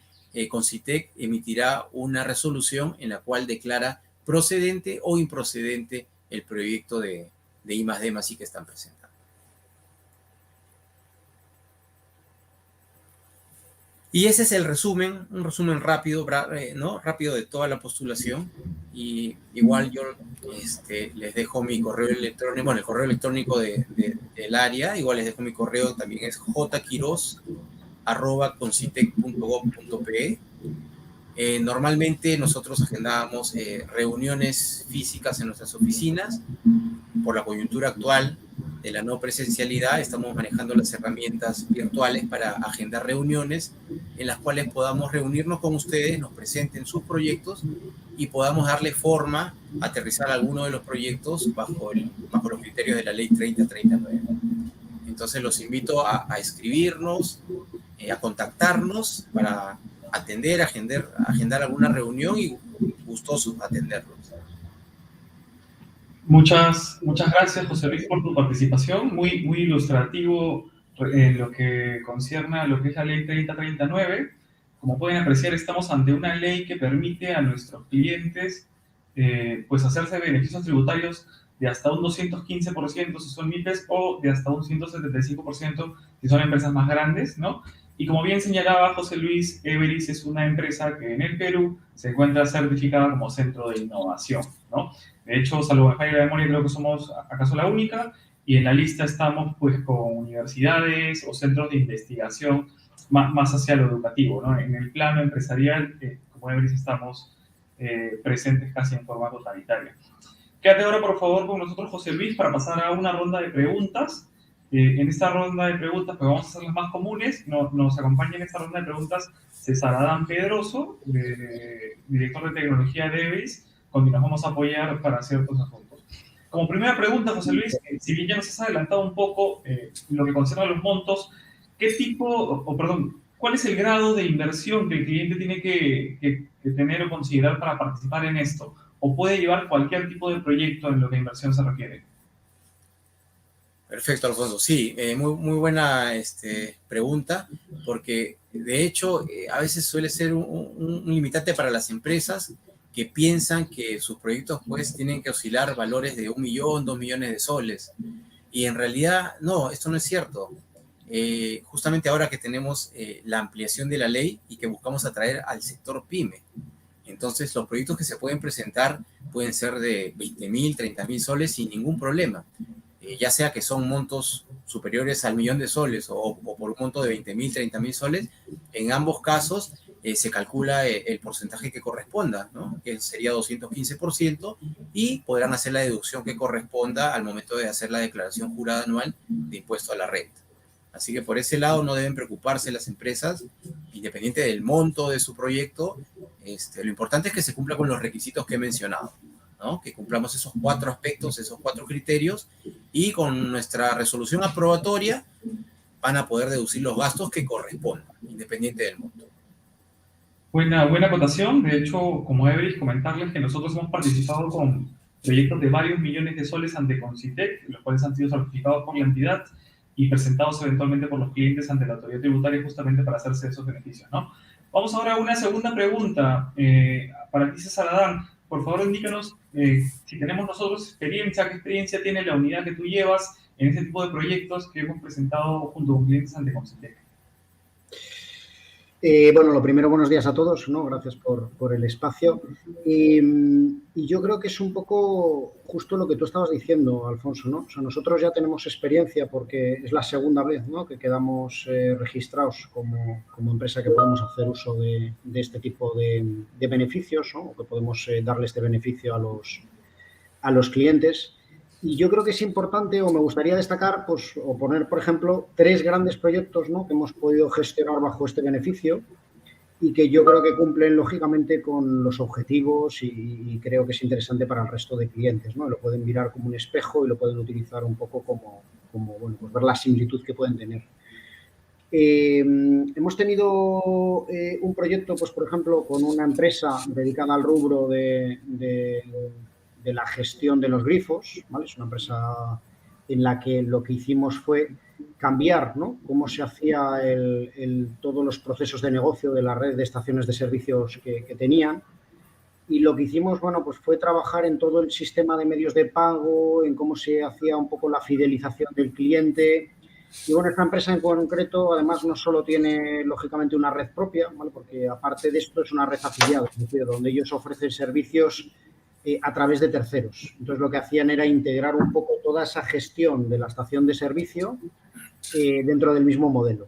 Concitec emitirá una resolución en la cual declara procedente o improcedente el proyecto de I+D+I que están presentando. Y ese es el resumen, un resumen rápido, ¿no?, rápido de toda la postulación. Y igual yo les dejo mi correo electrónico, bueno, el correo electrónico del área, igual les dejo mi correo, también es jquiroz@concitec.gov.pe. Normalmente nosotros agendábamos reuniones físicas en nuestras oficinas. Por la coyuntura actual de la no presencialidad, estamos manejando las herramientas virtuales para agendar reuniones en las cuales podamos reunirnos con ustedes, nos presenten sus proyectos y podamos darle forma, aterrizar alguno de los proyectos bajo los criterios de la ley 3039. Entonces los invito a escribirnos, a contactarnos para atender, agendar alguna reunión y gustosos atenderlos. Muchas gracias, José Luis, por tu participación. Muy ilustrativo en lo que concierne a lo que es la ley 3039. Como pueden apreciar, estamos ante una ley que permite a nuestros clientes pues hacerse beneficios tributarios de hasta un 215% si son MIPES o de hasta un 175% si son empresas más grandes, ¿no? Y como bien señalaba José Luis, Everis es una empresa que en el Perú se encuentra certificada como centro de innovación, ¿no? De hecho, salvo en falla de memoria, creo que somos acaso la única, y en la lista estamos pues con universidades o centros de investigación más hacia lo educativo, ¿no? En el plano empresarial, como Everis estamos presentes casi en forma totalitaria. Quédate ahora, por favor, con nosotros, José Luis, para pasar a una ronda de preguntas. En esta ronda de preguntas, pues vamos a hacer las más comunes. Nos acompaña en esta ronda de preguntas César Adán Pedroso, director de tecnología de Everis, con quien nos vamos a apoyar para ciertos asuntos. Como primera pregunta, José Luis, si bien ya nos has adelantado un poco lo que concerna a los montos, ¿qué tipo, cuál es el grado de inversión que el cliente tiene que tener o considerar para participar en esto? ¿O puede llevar cualquier tipo de proyecto en lo que a inversión se refiere? Perfecto, Alfonso. Sí, muy buena pregunta, porque de hecho a veces suele ser un limitante para las empresas que piensan que sus proyectos pues tienen que oscilar valores de 1 millón, 2 millones de soles. Y en realidad, no, esto no es cierto. Justamente ahora que tenemos la ampliación de la ley y que buscamos atraer al sector PYME, entonces los proyectos que se pueden presentar pueden ser de 20.000, 30.000 soles sin ningún problema. Ya sea que son montos superiores al millón de soles o por un monto de 20.000, 30.000 soles, en ambos casos se calcula el porcentaje que corresponda, ¿no? Que sería 215%, y podrán hacer la deducción que corresponda al momento de hacer la declaración jurada anual de impuesto a la renta. Así que por ese lado no deben preocuparse las empresas, independiente del monto de su proyecto. Lo importante es que se cumpla con los requisitos que he mencionado, ¿no? Que cumplamos esos 4 aspectos, esos 4 criterios, y con nuestra resolución aprobatoria van a poder deducir los gastos que correspondan, independiente del monto. Buena acotación. De hecho, como Everis, comentarles que nosotros hemos participado con proyectos de varios millones de soles ante Concitec, los cuales han sido certificados por la entidad y presentados eventualmente por los clientes ante la autoridad tributaria justamente para hacerse esos beneficios, ¿no? Vamos ahora a una segunda pregunta. Para ti, César Adán, por favor, indícanos si tenemos nosotros experiencia, qué experiencia tiene la unidad que tú llevas en este tipo de proyectos que hemos presentado junto con clientes ante Concitec. Bueno, lo primero, buenos días a todos, ¿no? Gracias por el espacio. Y yo creo que es un poco justo lo que tú estabas diciendo, Alfonso, ¿no? O sea, nosotros ya tenemos experiencia porque es la segunda vez, ¿no?, que quedamos registrados como empresa que podemos hacer uso de este tipo de beneficios, ¿no? O que podemos darle este beneficio a los clientes. Y yo creo que es importante, o me gustaría destacar, pues, o poner, por ejemplo, 3 grandes proyectos, ¿no?, que hemos podido gestionar bajo este beneficio y que yo creo que cumplen, lógicamente, con los objetivos y creo que es interesante para el resto de clientes, ¿no? Lo pueden mirar como un espejo y lo pueden utilizar un poco como bueno, pues ver la similitud que pueden tener. Hemos tenido un proyecto, pues, por ejemplo, con una empresa dedicada al rubro de la gestión de los grifos, ¿vale? Es una empresa en la que lo que hicimos fue cambiar, ¿no?, cómo se hacía todos los procesos de negocio de la red de estaciones de servicios que tenían. Y lo que hicimos, bueno, pues fue trabajar en todo el sistema de medios de pago, en cómo se hacía un poco la fidelización del cliente. Y bueno, esta empresa en concreto, además, no solo tiene, lógicamente, una red propia, ¿vale?, porque aparte de esto es una red afiliada, es decir, donde ellos ofrecen servicios a través de terceros. Entonces, lo que hacían era integrar un poco toda esa gestión de la estación de servicio dentro del mismo modelo.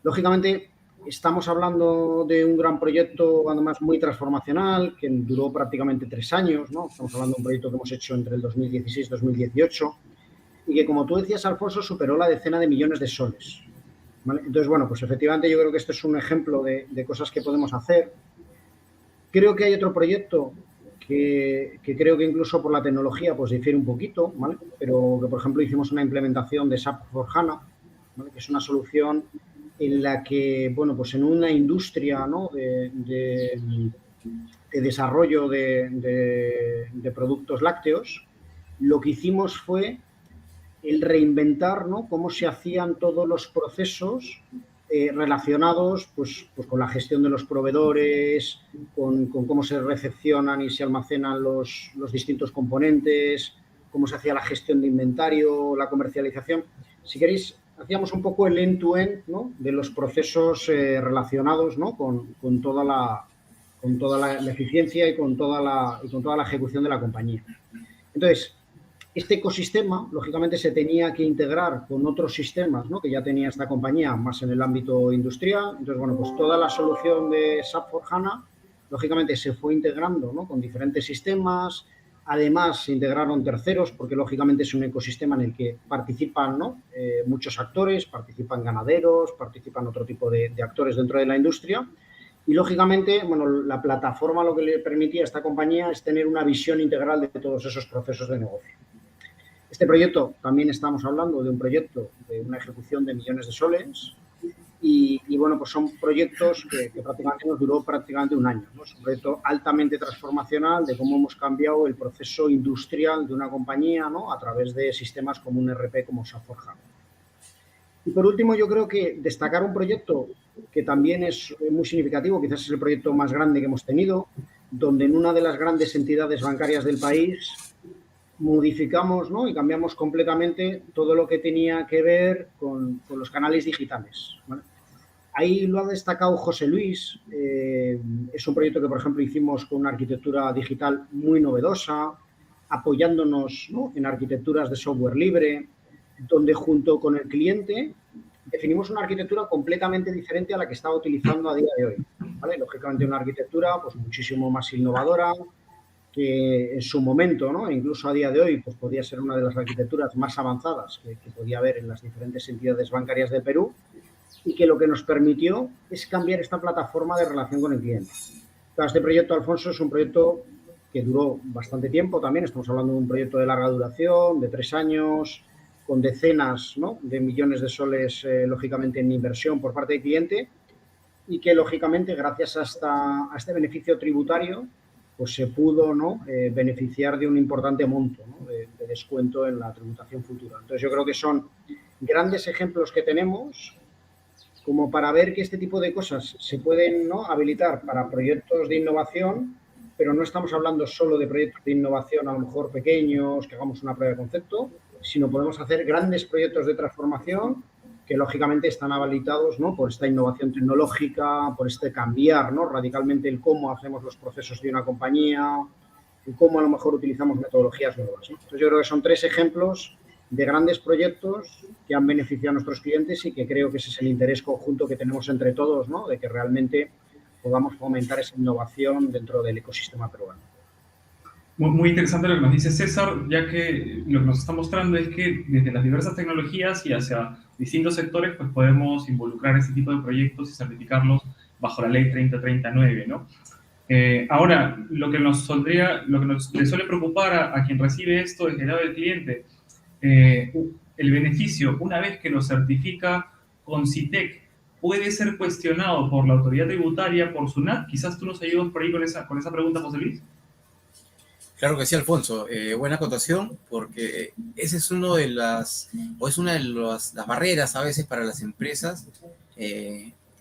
Lógicamente, estamos hablando de un gran proyecto, además muy transformacional, que duró prácticamente 3 años, ¿no? Estamos hablando de un proyecto que hemos hecho entre el 2016 y 2018 y que, como tú decías, Alfonso, superó la decena de millones de soles, ¿vale? Entonces, bueno, pues efectivamente yo creo que esto es un ejemplo de cosas que podemos hacer. Creo que hay otro proyecto que creo que incluso por la tecnología pues difiere un poquito, ¿vale?, pero que, por ejemplo, hicimos una implementación de SAP S/4HANA, ¿vale?, que es una solución en la que, bueno, pues en una industria, ¿no?, de desarrollo de productos lácteos, lo que hicimos fue el reinventar, ¿no?, cómo se hacían todos los procesos relacionados pues con la gestión de los proveedores, con cómo se recepcionan y se almacenan los distintos componentes, cómo se hacía la gestión de inventario, la comercialización. Si queréis, hacíamos un poco el end-to-end, ¿no?, de los procesos relacionados, ¿no?, con toda la eficiencia y con toda la ejecución de la compañía. Entonces, este ecosistema, lógicamente, se tenía que integrar con otros sistemas, ¿no?, que ya tenía esta compañía más en el ámbito industrial. Entonces, bueno, pues toda la solución de SAP S/4HANA, lógicamente, se fue integrando, ¿no?, con diferentes sistemas. Además, se integraron terceros, porque lógicamente es un ecosistema en el que participan, ¿no?, muchos actores, participan ganaderos, participan otro tipo de actores dentro de la industria. Y, lógicamente, bueno, la plataforma lo que le permitía a esta compañía es tener una visión integral de todos esos procesos de negocio. Este proyecto, también estamos hablando de un proyecto de una ejecución de millones de soles y bueno, pues son proyectos que prácticamente nos duró prácticamente un año, ¿no? Es un proyecto altamente transformacional de cómo hemos cambiado el proceso industrial de una compañía, ¿no?, a través de sistemas como un ERP como SAP S/4HANA. Y por último, yo creo que destacar un proyecto que también es muy significativo, quizás es el proyecto más grande que hemos tenido, donde en una de las grandes entidades bancarias del país modificamos, ¿no?, y cambiamos completamente todo lo que tenía que ver con los canales digitales, ¿vale? Ahí lo ha destacado José Luis. Es un proyecto que, por ejemplo, hicimos con una arquitectura digital muy novedosa, apoyándonos, ¿no?, en arquitecturas de software libre, donde junto con el cliente definimos una arquitectura completamente diferente a la que estaba utilizando a día de hoy, ¿vale? Lógicamente, una arquitectura pues muchísimo más innovadora, que en su momento, ¿no?, incluso a día de hoy, pues podía ser una de las arquitecturas más avanzadas que podía haber en las diferentes entidades bancarias de Perú, y que lo que nos permitió es cambiar esta plataforma de relación con el cliente. Claro, este proyecto, Alfonso, es un proyecto que duró bastante tiempo también. Estamos hablando de un proyecto de larga duración, de 3 años, con decenas, ¿no?, de millones de soles, lógicamente, en inversión por parte del cliente, y que, lógicamente, gracias a este beneficio tributario, pues se pudo, ¿no?, beneficiar de un importante monto, ¿no?, de descuento en la tributación futura. Entonces, yo creo que son grandes ejemplos que tenemos como para ver que este tipo de cosas se pueden, ¿no?, habilitar para proyectos de innovación, pero no estamos hablando solo de proyectos de innovación a lo mejor pequeños, que hagamos una prueba de concepto, sino podemos hacer grandes proyectos de transformación que lógicamente están habilitados, ¿no?, por esta innovación tecnológica, por este cambiar, ¿no?, radicalmente el cómo hacemos los procesos de una compañía y cómo a lo mejor utilizamos metodologías nuevas, ¿no? Entonces, yo creo que son 3 ejemplos de grandes proyectos que han beneficiado a nuestros clientes y que creo que ese es el interés conjunto que tenemos entre todos, ¿no?, de que realmente podamos fomentar esa innovación dentro del ecosistema peruano. Muy interesante lo que nos dice César, ya que lo que nos está mostrando es que desde las diversas tecnologías y hacia distintos sectores, pues podemos involucrar este tipo de proyectos y certificarlos bajo la ley 3039, ¿no? Ahora, lo que le suele preocupar a quien recibe esto desde el lado del cliente, el beneficio, una vez que lo certifica con CITEC, puede ser cuestionado por la autoridad tributaria, por SUNAT. Quizás tú nos ayudas por ahí con esa pregunta, José Luis. Claro que sí, Alfonso. Buena acotación, porque ese es una de las barreras a veces para las empresas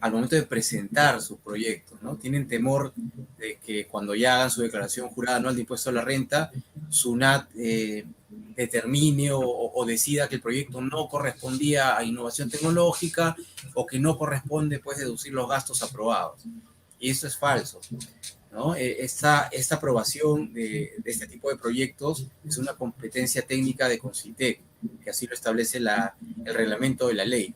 al momento de presentar sus proyectos, ¿no? Tienen temor de que cuando ya hagan su declaración jurada anual de impuesto a la renta, SUNAT determine o decida que el proyecto no correspondía a innovación tecnológica o que no corresponde, pues, deducir los gastos aprobados. Y eso es falso, ¿no? Esta aprobación de este tipo de proyectos es una competencia técnica de CONCITEC, que así lo establece el reglamento de la ley.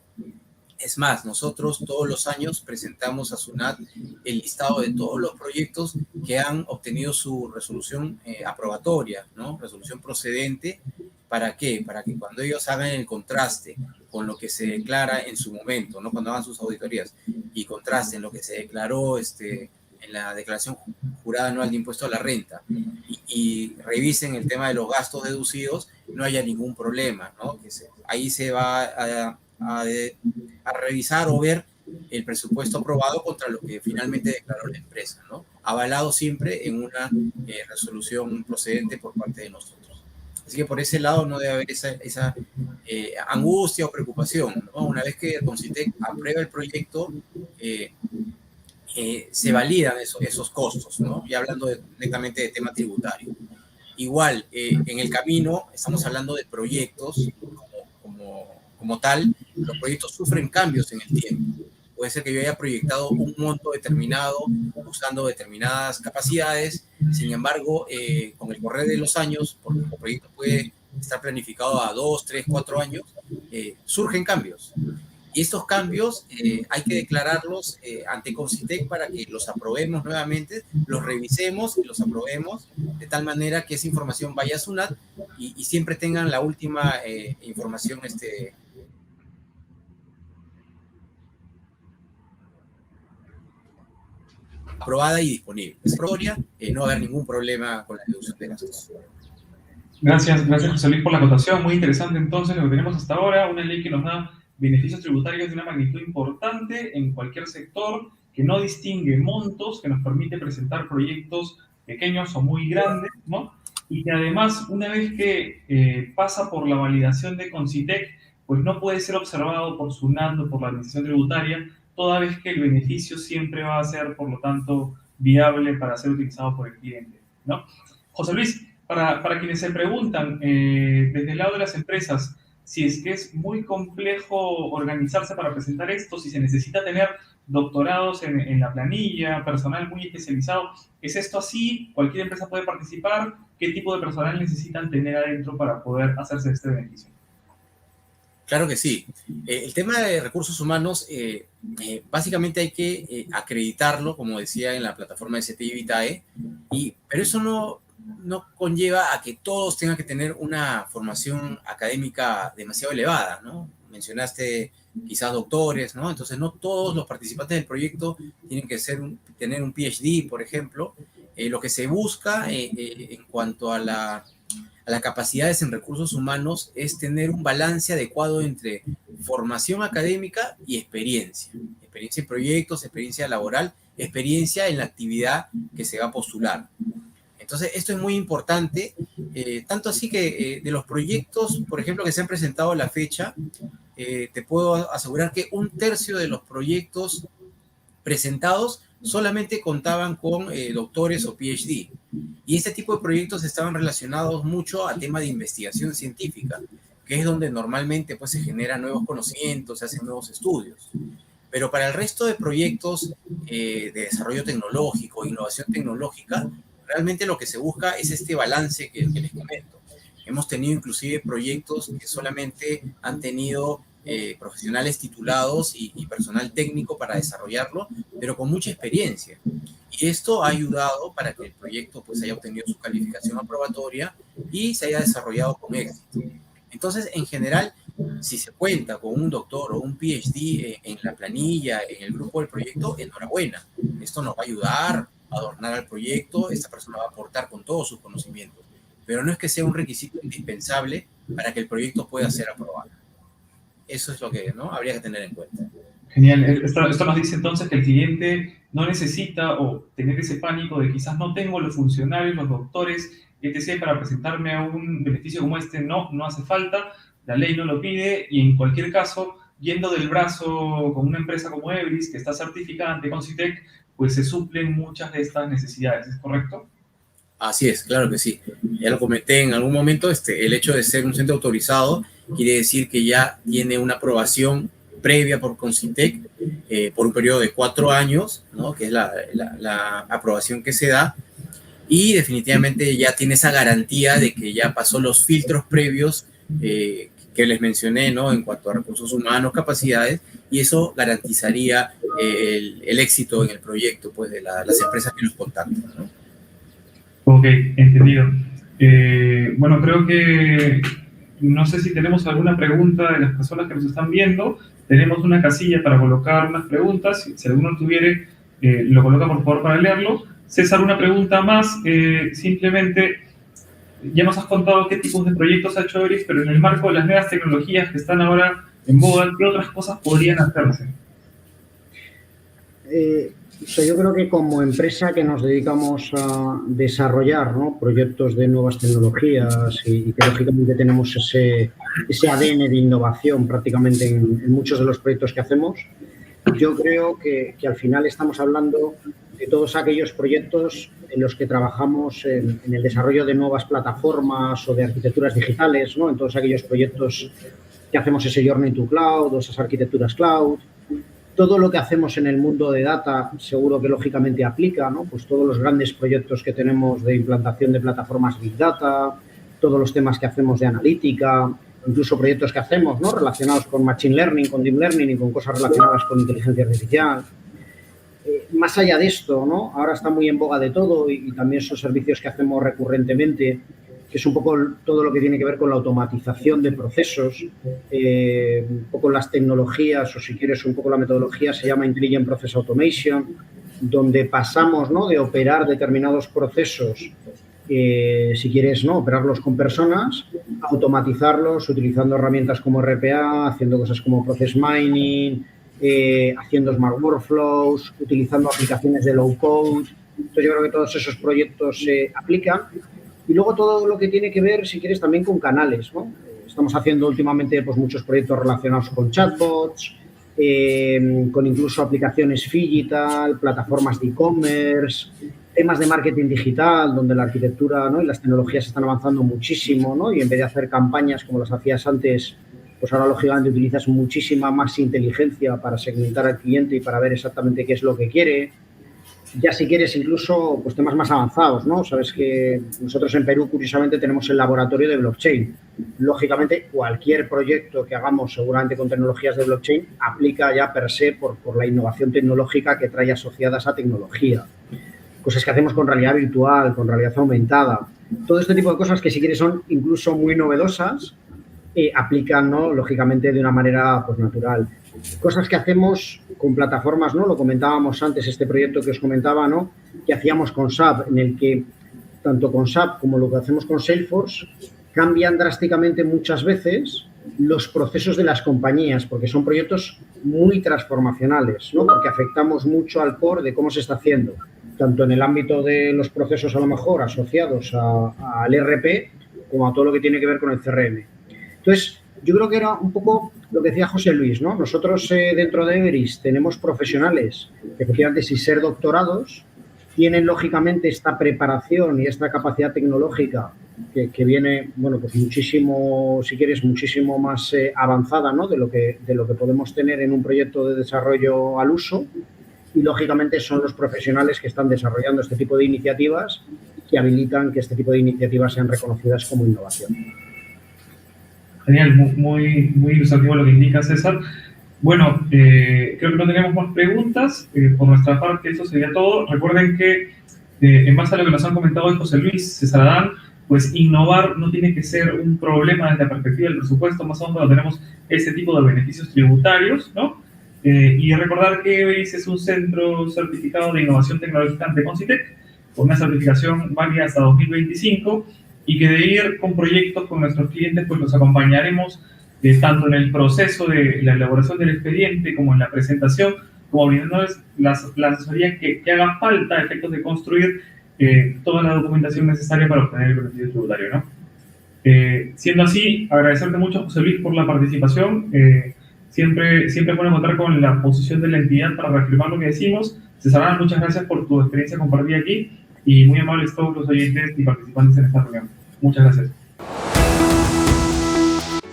Es más, nosotros todos los años presentamos a SUNAT el listado de todos los proyectos que han obtenido su resolución aprobatoria, ¿no? Resolución procedente. ¿Para qué? Para que cuando ellos hagan el contraste con lo que se declara en su momento, ¿no?, cuando hagan sus auditorías, y contrasten lo que se declaró en la declaración jurada anual de impuesto a la renta y revisen el tema de los gastos deducidos, no haya ningún problema, ¿no? Ahí se va a revisar o ver el presupuesto aprobado contra lo que finalmente declaró la empresa, ¿no? Avalado siempre en una resolución procedente por parte de nosotros. Así que por ese lado no debe haber esa angustia o preocupación, ¿no? Una vez que el CONCITEC aprueba el proyecto, se validan esos costos, ¿no? Y hablando directamente de tema tributario. Igual, en el camino estamos hablando de proyectos como tal. Los proyectos sufren cambios en el tiempo. Puede ser que yo haya proyectado un monto determinado usando determinadas capacidades. Sin embargo, con el correr de los años, porque el proyecto puede estar planificado a 2, 3, 4 años, surgen cambios. Y estos cambios hay que declararlos ante Concitec para que los aprobemos nuevamente, los revisemos y los aprobemos de tal manera que esa información vaya a SUNAT y siempre tengan la última información aprobada y disponible. No va a haber ningún problema con la deducción de gastos. Gracias José Luis por la acotación. Muy interesante entonces lo que tenemos hasta ahora, una ley que nos da beneficios tributarios de una magnitud importante en cualquier sector, que no distingue montos, que nos permite presentar proyectos pequeños o muy grandes, ¿no? Y que además, una vez que pasa por la validación de Concitec, pues no puede ser observado por SUNAT o por la Administración Tributaria, toda vez que el beneficio siempre va a ser, por lo tanto, viable para ser utilizado por el cliente, ¿no? José Luis, para quienes se preguntan, desde el lado de las empresas, si es que es muy complejo organizarse para presentar esto, si se necesita tener doctorados en la planilla, personal muy especializado, ¿es esto así? ¿Cualquier empresa puede participar? ¿Qué tipo de personal necesitan tener adentro para poder hacerse este beneficio? Claro que sí. El tema de recursos humanos, básicamente hay que acreditarlo, como decía en la plataforma de CTI Vitae, pero eso no conlleva a que todos tengan que tener una formación académica demasiado elevada, ¿no? Mencionaste quizás doctores, ¿no? Entonces no todos los participantes del proyecto tienen que tener un PhD, por ejemplo. Lo que se busca en cuanto a las capacidades en recursos humanos es tener un balance adecuado entre formación académica y experiencia. Experiencia en proyectos, experiencia laboral, experiencia en la actividad que se va a postular. Entonces, esto es muy importante, tanto así que de los proyectos, por ejemplo, que se han presentado a la fecha, te puedo asegurar que 1/3 de los proyectos presentados solamente contaban con doctores o PhD. Y este tipo de proyectos estaban relacionados mucho al tema de investigación científica, que es donde normalmente pues, se generan nuevos conocimientos, se hacen nuevos estudios. Pero para el resto de proyectos de desarrollo tecnológico, innovación tecnológica, realmente lo que se busca es este balance que les comento. Hemos tenido inclusive proyectos que solamente han tenido profesionales titulados y personal técnico para desarrollarlo, pero con mucha experiencia. Y esto ha ayudado para que el proyecto pues, haya obtenido su calificación aprobatoria y se haya desarrollado con éxito. Entonces, en general, si se cuenta con un doctor o un PhD en la planilla, en el grupo del proyecto, enhorabuena. Esto nos va a ayudar a adornar al proyecto, esta persona va a aportar con todos sus conocimientos, pero no es que sea un requisito indispensable para que el proyecto pueda ser aprobado. Eso es lo que ¿no? habría que tener en cuenta. Genial. Esto nos dice entonces que el cliente no necesita o tener ese pánico de quizás no tengo los funcionarios, los doctores, etc. para presentarme a un beneficio como este. No hace falta, la ley no lo pide y en cualquier caso, yendo del brazo con una empresa como Everis, que está certificada ante Concitec, pues se suplen muchas de estas necesidades. ¿Es correcto? Así es, claro que sí. Ya lo comenté en algún momento, el hecho de ser un centro autorizado quiere decir que ya tiene una aprobación previa por Concitec por un periodo de 4 años, ¿no? Que es la aprobación que se da, y definitivamente ya tiene esa garantía de que ya pasó los filtros previos que les mencioné, ¿no? En cuanto a recursos humanos, capacidades, y eso garantizaría el éxito en el proyecto pues, de las empresas que nos contactan, ¿no? Ok, entendido. Bueno, creo que no sé si tenemos alguna pregunta de las personas que nos están viendo. Tenemos una casilla para colocar unas preguntas. Si alguno tuviere, lo coloca por favor para leerlo. César, una pregunta más. Simplemente, ya nos has contado qué tipos de proyectos ha hecho Everis, pero en el marco de las nuevas tecnologías que están ahora en boga, ¿qué otras cosas podrían hacerse? Yo creo que como empresa que nos dedicamos a desarrollar, ¿no? proyectos de nuevas tecnologías y que lógicamente tenemos ese ADN de innovación prácticamente en muchos de los proyectos que hacemos, yo creo que al final estamos hablando de todos aquellos proyectos en los que trabajamos en el desarrollo de nuevas plataformas o de arquitecturas digitales, ¿no? En todos aquellos proyectos que hacemos ese Journey to Cloud o esas arquitecturas cloud. Todo lo que hacemos en el mundo de data seguro que lógicamente aplica, ¿no? Pues todos los grandes proyectos que tenemos de implantación de plataformas Big Data, todos los temas que hacemos de analítica, incluso proyectos que hacemos, ¿no? Relacionados con Machine Learning, con Deep Learning y con cosas relacionadas con inteligencia artificial. Más allá de esto, ¿no? Ahora está muy en boga de todo y también son servicios que hacemos recurrentemente, que es un poco todo lo que tiene que ver con la automatización de procesos, un poco las tecnologías, o si quieres un poco la metodología, se llama Intelligent Process Automation, donde pasamos, ¿no? De operar determinados procesos, si quieres, ¿no? Operarlos con personas, automatizarlos utilizando herramientas como RPA, haciendo cosas como Process Mining, haciendo Smart Workflows, utilizando aplicaciones de low code. Entonces yo creo que todos esos proyectos se aplican. Y luego todo lo que tiene que ver, si quieres, también con canales, ¿no? Estamos haciendo últimamente pues, muchos proyectos relacionados con chatbots, con incluso aplicaciones digital, plataformas de e-commerce, temas de marketing digital, donde la arquitectura, ¿no? Y las tecnologías están avanzando muchísimo, ¿no? Y en vez de hacer campañas como las hacías antes, pues ahora lógicamente utilizas muchísima más inteligencia para segmentar al cliente y para ver exactamente qué es lo que quiere. Ya si quieres incluso pues temas más avanzados, ¿no? Sabes que nosotros en Perú, curiosamente, tenemos el laboratorio de blockchain. Lógicamente, cualquier proyecto que hagamos seguramente con tecnologías de blockchain aplica ya per se por la innovación tecnológica que trae asociada a esa tecnología. Cosas que hacemos con realidad virtual, con realidad aumentada. Todo este tipo de cosas que si quieres son incluso muy novedosas, aplican, ¿no? Lógicamente de una manera pues natural. Cosas que hacemos con plataformas, ¿no? Lo comentábamos antes, este proyecto que os comentaba, ¿no? Que hacíamos con SAP, en el que tanto con SAP como lo que hacemos con Salesforce cambian drásticamente muchas veces los procesos de las compañías, porque son proyectos muy transformacionales, ¿no? Porque afectamos mucho al core de cómo se está haciendo, tanto en el ámbito de los procesos a lo mejor asociados al ERP como a todo lo que tiene que ver con el CRM. Entonces, yo creo que era un poco lo que decía José Luis, ¿no? Nosotros dentro de Everis tenemos profesionales que efectivamente sin ser doctorados tienen lógicamente esta preparación y esta capacidad tecnológica que viene, bueno, pues muchísimo, si quieres, muchísimo más avanzada, ¿no? de lo que podemos tener en un proyecto de desarrollo al uso y lógicamente son los profesionales que están desarrollando este tipo de iniciativas que habilitan que este tipo de iniciativas sean reconocidas como innovación. Genial, muy, muy ilustrativo lo que indica César. Bueno, creo que no tenemos más preguntas. Por nuestra parte, eso sería todo. Recuerden que, en base a lo que nos han comentado José Luis, César Adán, pues innovar no tiene que ser un problema desde la perspectiva del presupuesto, más aún cuando tenemos ese tipo de beneficios tributarios, ¿no? Y recordar que Everis es un centro certificado de innovación tecnológica ante Concitec, con una certificación válida hasta 2025, y que de ir con proyectos con nuestros clientes, pues los acompañaremos tanto en el proceso de la elaboración del expediente como en la presentación, como brindándoles la asesoría que haga falta a efectos de construir toda la documentación necesaria para obtener el beneficio tributario, ¿no? Siendo así, agradecerte mucho, José Luis, por la participación. Siempre es bueno contar con la posición de la entidad para reafirmar lo que decimos. César, muchas gracias por tu experiencia compartida aquí y muy amables todos los oyentes y participantes en esta reunión. Muchas gracias.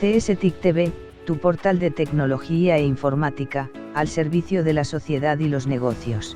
CSTIC TV, tu portal de tecnología e informática, al servicio de la sociedad y los negocios.